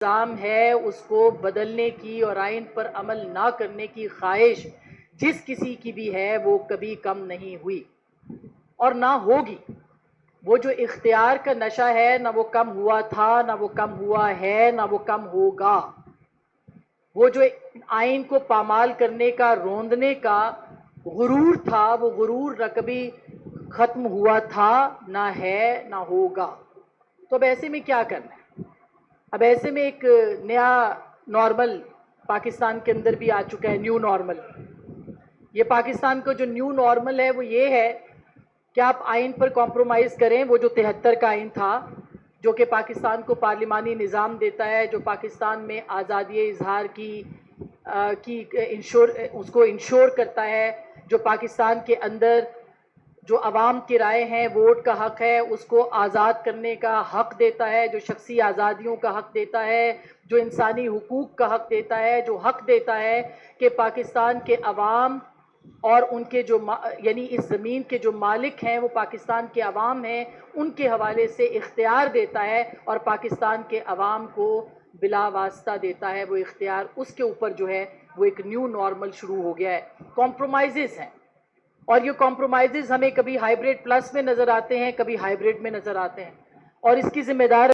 نظام ہے اس کو بدلنے کی اور آئین پر عمل نہ کرنے کی خواہش جس کسی کی بھی ہے وہ کبھی کم نہیں ہوئی اور نہ ہوگی۔ وہ جو اختیار کا نشہ ہے نہ وہ کم ہوا تھا، نہ وہ کم ہوا ہے، نہ وہ کم ہوگا۔ وہ جو آئین کو پامال کرنے کا، روندنے کا غرور تھا، وہ غرور نہ کبھی ختم ہوا تھا، نہ ہے، نہ ہوگا۔ تو اب ایسے میں کیا کرنا ہے؟ اب ایسے میں ایک نیا نارمل پاکستان کے اندر بھی آ چکا ہے، نیو نارمل۔ یہ پاکستان کا جو نیو نارمل ہے وہ یہ ہے کہ آپ آئین پر کمپرومائز کریں۔ وہ جو 73 کا آئین تھا جو کہ پاکستان کو پارلیمانی نظام دیتا ہے، جو پاکستان میں آزادی اظہار اس کو انشور کرتا ہے، جو پاکستان کے اندر جو عوام کی رائے ہیں، ووٹ کا حق ہے، اس کو آزاد کرنے کا حق دیتا ہے، جو شخصی آزادیوں کا حق دیتا ہے، جو انسانی حقوق کا حق دیتا ہے، جو حق دیتا ہے کہ پاکستان کے عوام اور ان کے جو یعنی اس زمین کے جو مالک ہیں وہ پاکستان کے عوام ہیں، ان کے حوالے سے اختیار دیتا ہے اور پاکستان کے عوام کو بلا واسطہ دیتا ہے وہ اختیار۔ اس کے اوپر جو ہے وہ ایک نیو نارمل شروع ہو گیا ہے۔ کمپرومائزز ہیں اور یہ کمپرومائزز ہمیں کبھی ہائیبریڈ پلس میں نظر آتے ہیں، کبھی ہائیبریڈ میں نظر آتے ہیں، اور اس کی ذمہ دار